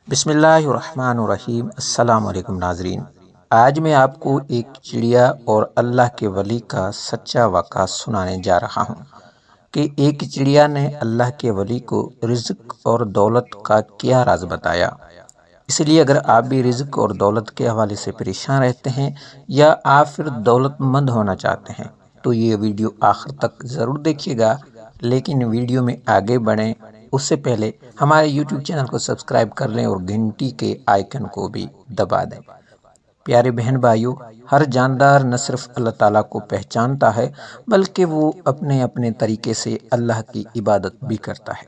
بسم اللہ الرحمن الرحیم۔ السلام علیکم ناظرین، آج میں آپ کو ایک چڑیا اور اللہ کے ولی کا سچا واقعہ سنانے جا رہا ہوں کہ ایک چڑیا نے اللہ کے ولی کو رزق اور دولت کا کیا راز بتایا۔ اس لیے اگر آپ بھی رزق اور دولت کے حوالے سے پریشان رہتے ہیں یا آپ پھر دولت مند ہونا چاہتے ہیں تو یہ ویڈیو آخر تک ضرور دیکھیے گا، لیکن ویڈیو میں آگے بڑھیں اس سے پہلے ہمارے یوٹیوب چینل کو سبسکرائب کر لیں اور گھنٹی کے آئیکن کو بھی دبا دیں۔ پیارے بہن بھائیوں، ہر جاندار نہ صرف اللہ تعالیٰ کو پہچانتا ہے بلکہ وہ اپنے اپنے طریقے سے اللہ کی عبادت بھی کرتا ہے،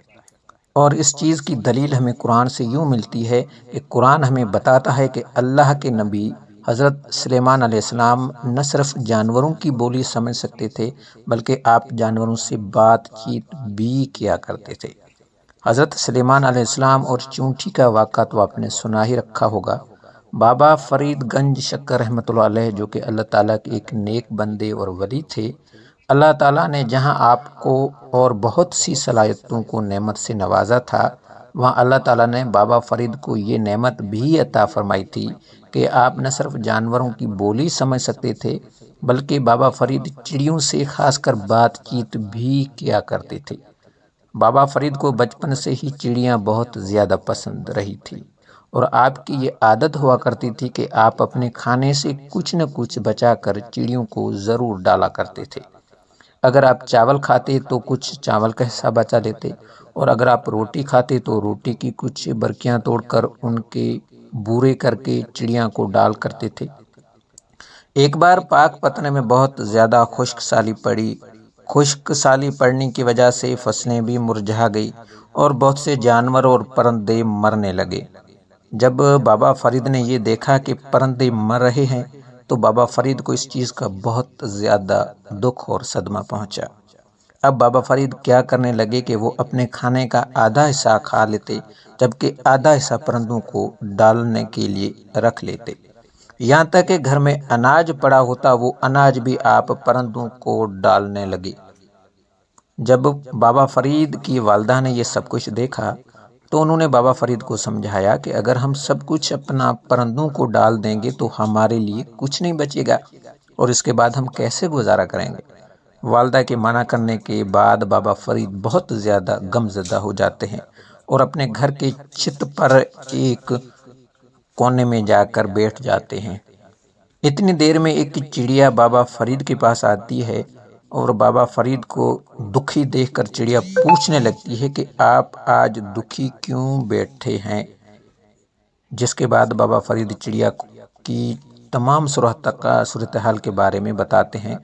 اور اس چیز کی دلیل ہمیں قرآن سے یوں ملتی ہے کہ قرآن ہمیں بتاتا ہے کہ اللہ کے نبی حضرت سلیمان علیہ السلام نہ صرف جانوروں کی بولی سمجھ سکتے تھے بلکہ آپ جانوروں سے بات چیت بھی کیا کرتے تھے۔ حضرت سلیمان علیہ السلام اور چونٹی کا واقعہ تو آپ نے سنا ہی رکھا ہوگا۔ بابا فرید گنج شکر رحمۃ اللہ علیہ، جو کہ اللہ تعالیٰ کے ایک نیک بندے اور ولی تھے، اللہ تعالیٰ نے جہاں آپ کو اور بہت سی صلاحیتوں کو نعمت سے نوازا تھا، وہاں اللہ تعالیٰ نے بابا فرید کو یہ نعمت بھی عطا فرمائی تھی کہ آپ نہ صرف جانوروں کی بولی سمجھ سکتے تھے بلکہ بابا فرید چڑیوں سے خاص کر بات چیت بھی کیا کرتے تھے۔ بابا فرید کو بچپن سے ہی چڑیاں بہت زیادہ پسند رہی تھی، اور آپ کی یہ عادت ہوا کرتی تھی کہ آپ اپنے کھانے سے کچھ نہ کچھ بچا کر چڑیوں کو ضرور ڈالا کرتے تھے۔ اگر آپ چاول کھاتے تو کچھ چاول کا حصہ بچا لیتے، اور اگر آپ روٹی کھاتے تو روٹی کی کچھ برکیاں توڑ کر ان کے بورے کر کے چڑیاں کو ڈال کرتے تھے۔ ایک بار پاک پتن میں بہت زیادہ خشک سالی پڑنے کی وجہ سے فصلیں بھی مرجھا گئی اور بہت سے جانور اور پرندے مرنے لگے۔ جب بابا فرید نے یہ دیکھا کہ پرندے مر رہے ہیں تو بابا فرید کو اس چیز کا بہت زیادہ دکھ اور صدمہ پہنچا۔ اب بابا فرید کیا کرنے لگے کہ وہ اپنے کھانے کا آدھا حصہ کھا لیتے جبکہ آدھا حصہ پرندوں کو ڈالنے کے لیے رکھ لیتے۔ یہاں تک کہ گھر میں اناج پڑا ہوتا وہ اناج بھی آپ پرندوں کو ڈالنے لگے۔ جب بابا فرید کی والدہ نے یہ سب کچھ دیکھا تو انہوں نے بابا فرید کو سمجھایا کہ اگر ہم سب کچھ اپنا پرندوں کو ڈال دیں گے تو ہمارے لیے کچھ نہیں بچے گا، اور اس کے بعد ہم کیسے گزارا کریں گے۔ والدہ کے منع کرنے کے بعد بابا فرید بہت زیادہ غم زدہ ہو جاتے ہیں اور اپنے گھر کے چھت پر ایک کونے میں جا کر بیٹھ جاتے ہیں۔ اتنی دیر میں ایک چڑیا بابا فرید کے پاس آتی ہے اور بابا فرید کو دکھی دیکھ کر چڑیا پوچھنے لگتی ہے کہ آپ آج دکھی کیوں بیٹھے ہیں، جس کے بعد بابا فرید چڑیا کی تمام صورتحال کے بارے میں بتاتے ہیں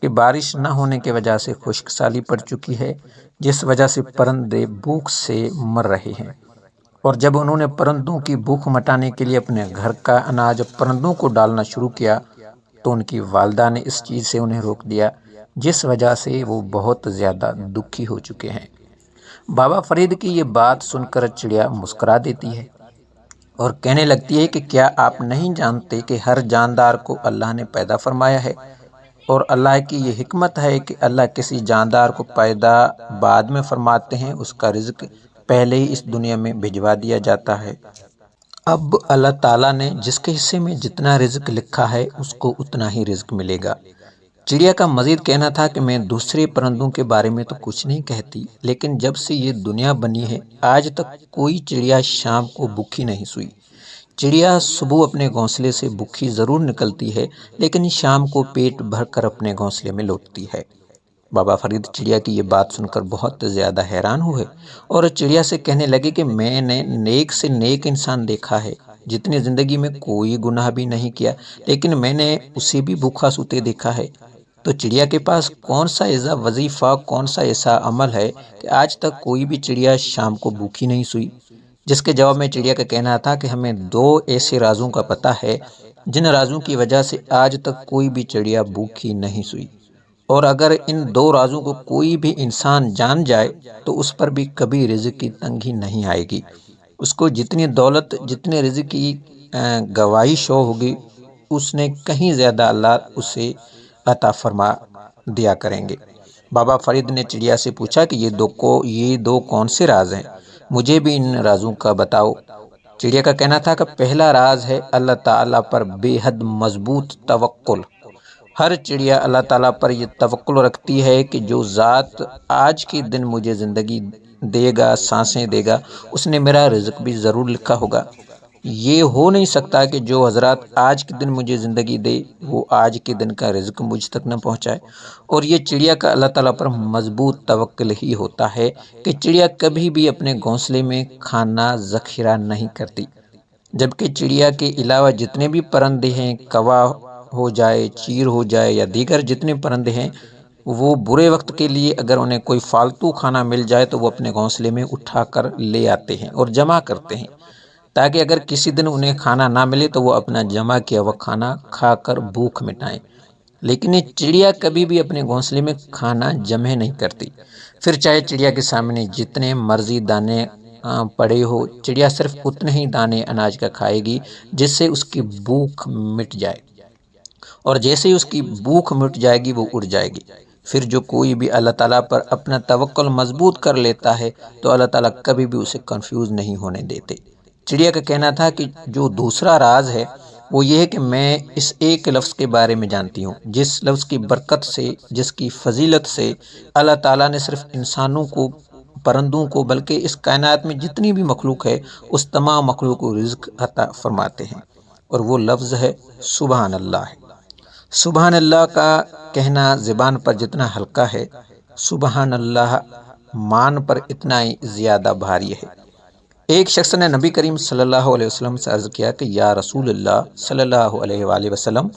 کہ بارش نہ ہونے کی وجہ سے خشک سالی پڑ چکی ہے، جس وجہ سے پرندے بھوک سے مر رہے ہیں، اور جب انہوں نے پرندوں کی بھوک مٹانے کے لیے اپنے گھر کا اناج پرندوں کو ڈالنا شروع کیا تو ان کی والدہ نے اس چیز سے انہیں روک دیا، جس وجہ سے وہ بہت زیادہ دکھی ہو چکے ہیں۔ بابا فرید کی یہ بات سن کر چڑیا مسکرا دیتی ہے اور کہنے لگتی ہے کہ کیا آپ نہیں جانتے کہ ہر جاندار کو اللہ نے پیدا فرمایا ہے، اور اللہ کی یہ حکمت ہے کہ اللہ کسی جاندار کو پیدا بعد میں فرماتے ہیں، اس کا رزق پہلے ہی اس دنیا میں بھجوا دیا جاتا ہے۔ اب اللہ تعالیٰ نے جس کے حصے میں جتنا رزق لکھا ہے اس کو اتنا ہی رزق ملے گا۔ چڑیا کا مزید کہنا تھا کہ میں دوسرے پرندوں کے بارے میں تو کچھ نہیں کہتی، لیکن جب سے یہ دنیا بنی ہے آج تک کوئی چڑیا شام کو بھوکی نہیں سوئی۔ چڑیا صبح اپنے گھونسلے سے بھوکی ضرور نکلتی ہے لیکن شام کو پیٹ بھر کر اپنے گھونسلے میں لوٹتی ہے۔ بابا فرید چڑیا کی یہ بات سن کر بہت زیادہ حیران ہوئے اور چڑیا سے کہنے لگے کہ میں نے نیک سے نیک انسان دیکھا ہے جتنی زندگی میں کوئی گناہ بھی نہیں کیا، لیکن میں نے اسے بھی بھوکا سوتے دیکھا ہے۔ تو چڑیا کے پاس کون سا ایسا وظیفہ، کون سا ایسا عمل ہے کہ آج تک کوئی بھی چڑیا شام کو بھوکی نہیں سوئی؟ جس کے جواب میں چڑیا کا کہنا تھا کہ ہمیں دو ایسے رازوں کا پتہ ہے جن رازوں کی وجہ سے آج تک کوئی بھی چڑیا بھوکی نہیں سوئی، اور اگر ان دو رازوں کو کوئی بھی انسان جان جائے تو اس پر بھی کبھی رزق کی تنگی نہیں آئے گی، اس کو جتنی دولت، جتنے رزق کی گواہش ہوگی اس نے کہیں زیادہ اللہ اسے عطا فرما دیا کریں گے۔ بابا فرید نے چڑیا سے پوچھا کہ یہ دو کون سے راز ہیں، مجھے بھی ان رازوں کا بتاؤ۔ چڑیا کا کہنا تھا کہ پہلا راز ہے اللہ تعالیٰ پر بے حد مضبوط توکل۔ ہر چڑیا اللہ تعالیٰ پر یہ توکل رکھتی ہے کہ جو ذات آج کے دن مجھے زندگی دے گا، سانسیں دے گا، اس نے میرا رزق بھی ضرور لکھا ہوگا۔ یہ ہو نہیں سکتا کہ جو حضرات آج کے دن مجھے زندگی دے وہ آج کے دن کا رزق مجھ تک نہ پہنچائے۔ اور یہ چڑیا کا اللہ تعالیٰ پر مضبوط توکل ہی ہوتا ہے کہ چڑیا کبھی بھی اپنے گھونسلے میں کھانا ذخیرہ نہیں کرتی، جبکہ چڑیا کے علاوہ جتنے بھی پرندے ہیں، کوا ہو جائے، چیر ہو جائے یا دیگر جتنے پرندے ہیں، وہ برے وقت کے لیے اگر انہیں کوئی فالتو کھانا مل جائے تو وہ اپنے گھونسلے میں اٹھا کر لے آتے ہیں اور جمع کرتے ہیں، تاکہ اگر کسی دن انہیں کھانا نہ ملے تو وہ اپنا جمع کیا ہوا کھانا کھا کر بھوک مٹائیں۔ لیکن یہ چڑیا کبھی بھی اپنے گھونسلے میں کھانا جمع نہیں کرتی، پھر چاہے چڑیا کے سامنے جتنے مرضی دانے پڑے ہو، چڑیا صرف اتنے ہی دانے اناج کا کھائے گی جس سے اس کی بھوک مٹ جائے، اور جیسے ہی اس کی بھوک مٹ جائے گی وہ اڑ جائے گی۔ پھر جو کوئی بھی اللہ تعالیٰ پر اپنا توکل مضبوط کر لیتا ہے تو اللہ تعالیٰ کبھی بھی اسے کنفیوز نہیں ہونے دیتے۔ چڑیا کا کہنا تھا کہ جو دوسرا راز ہے وہ یہ ہے کہ میں اس ایک لفظ کے بارے میں جانتی ہوں جس لفظ کی برکت سے، جس کی فضیلت سے اللہ تعالیٰ نے صرف انسانوں کو، پرندوں کو، بلکہ اس کائنات میں جتنی بھی مخلوق ہے اس تمام مخلوق کو رزق عطا فرماتے ہیں، اور وہ لفظ ہے سبحان اللہ ہے۔ سبحان اللہ کا کہنا زبان پر جتنا ہلکا ہے، سبحان اللہ مان پر اتنا ہی زیادہ بھاری ہے۔ ایک شخص نے نبی کریم صلی اللہ علیہ وسلم سے عرض کیا کہ یا رسول اللہ صلی اللہ علیہ وآلہ وسلم،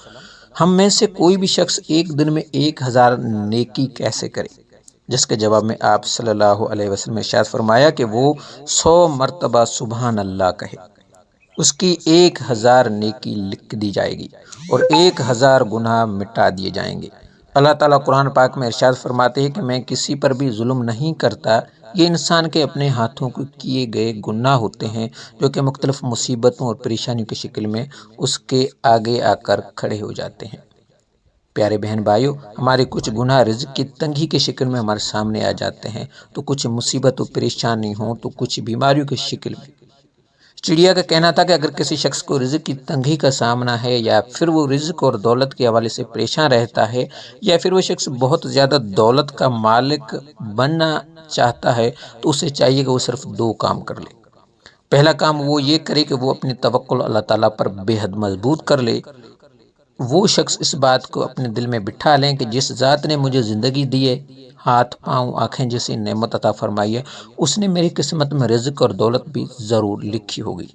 ہم میں سے کوئی بھی شخص ایک دن میں 1000 نیکی کیسے کرے؟ جس کے جواب میں آپ صلی اللہ علیہ وسلم نے ارشاد فرمایا کہ وہ 100 مرتبہ سبحان اللہ کہے، اس کی 1000 نیکی لکھ دی جائے گی اور 1000 گناہ مٹا دیے جائیں گے۔ اللہ تعالیٰ قرآن پاک میں ارشاد فرماتے ہیں کہ میں کسی پر بھی ظلم نہیں کرتا، یہ انسان کے اپنے ہاتھوں کو کیے گئے گناہ ہوتے ہیں جو کہ مختلف مصیبتوں اور پریشانیوں کی شکل میں اس کے آگے آ کر کھڑے ہو جاتے ہیں۔ پیارے بہن بھائیوں، ہمارے کچھ گناہ رزق کی تنگی کی شکل میں ہمارے سامنے آ جاتے ہیں، تو کچھ مصیبت و پریشانی ہوں تو کچھ بیماریوں کی شکل میں۔ چڑیا کا کہنا تھا کہ اگر کسی شخص کو رزق کی تنگی کا سامنا ہے، یا پھر وہ رزق اور دولت کے حوالے سے پریشان رہتا ہے، یا پھر وہ شخص بہت زیادہ دولت کا مالک بننا چاہتا ہے، تو اسے چاہیے کہ وہ صرف 2 کام کر لے۔ پہلا کام وہ یہ کرے کہ وہ اپنی توکل اللہ تعالیٰ پر بے حد مضبوط کر لے۔ وہ شخص اس بات کو اپنے دل میں بٹھا لیں کہ جس ذات نے مجھے زندگی دی ہے، ہاتھ پاؤں آنکھیں جیسی نعمت عطا فرمائی ہے، اس نے میری قسمت میں رزق اور دولت بھی ضرور لکھی ہوگی۔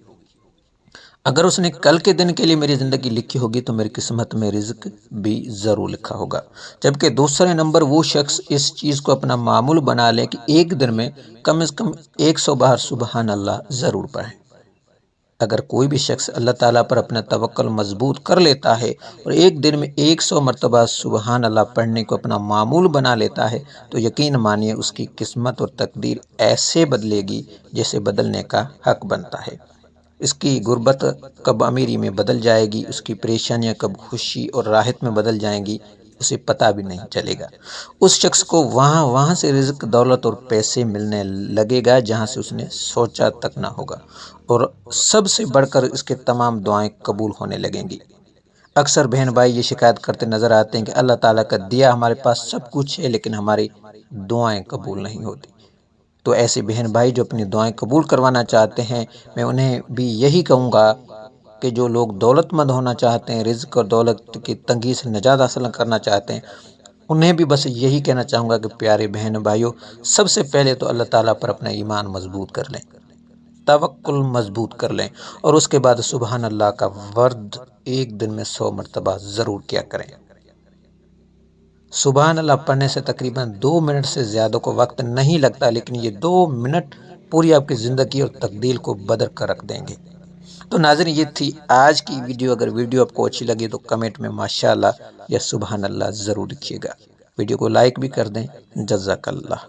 اگر اس نے کل کے دن کے لیے میری زندگی لکھی ہوگی تو میری قسمت میں رزق بھی ضرور لکھا ہوگا۔ جبکہ دوسرے نمبر وہ شخص اس چیز کو اپنا معمول بنا لے کہ ایک دن میں کم از کم 100 بار سبحان اللہ ضرور پڑھیں۔ اگر کوئی بھی شخص اللہ تعالیٰ پر اپنا توکل مضبوط کر لیتا ہے اور ایک دن میں 100 مرتبہ سبحان اللہ پڑھنے کو اپنا معمول بنا لیتا ہے تو یقین مانیے اس کی قسمت اور تقدیر ایسے بدلے گی جیسے بدلنے کا حق بنتا ہے۔ اس کی غربت کب امیری میں بدل جائے گی، اس کی پریشانیاں کب خوشی اور راحت میں بدل جائیں گی، اسے پتہ بھی نہیں چلے گا۔ اس شخص کو وہاں سے رزق، دولت اور پیسے ملنے لگے گا جہاں سے اس نے سوچا تک نہ ہوگا، اور سب سے بڑھ کر اس کے تمام دعائیں قبول ہونے لگیں گی۔ اکثر بہن بھائی یہ شکایت کرتے نظر آتے ہیں کہ اللہ تعالیٰ کا دیا ہمارے پاس سب کچھ ہے لیکن ہماری دعائیں قبول نہیں ہوتی۔ تو ایسے بہن بھائی جو اپنی دعائیں قبول کروانا چاہتے ہیں، میں انہیں بھی یہی کہوں گا کہ جو لوگ دولت مند ہونا چاہتے ہیں، رزق اور دولت کی تنگی سے نجات حاصل کرنا چاہتے ہیں، انہیں بھی بس یہی کہنا چاہوں گا کہ پیارے بہن بھائیوں، سب سے پہلے تو اللہ تعالیٰ پر اپنا ایمان مضبوط کر لیں، توکل مضبوط کر لیں، اور اس کے بعد سبحان اللہ کا ورد ایک دن میں 100 مرتبہ ضرور کیا کریں۔ سبحان اللہ پڑھنے سے تقریباً 2 منٹ سے زیادہ کو وقت نہیں لگتا، لیکن یہ 2 منٹ پوری آپ کی زندگی اور تقدیر کو بدل کر رکھ دیں گے۔ تو ناظرین، یہ تھی آج کی ویڈیو۔ اگر ویڈیو آپ کو اچھی لگی تو کمنٹ میں ماشاءاللہ یا سبحان اللہ ضرور لکھیے گا۔ ویڈیو کو لائک بھی کر دیں۔ جزاک اللہ۔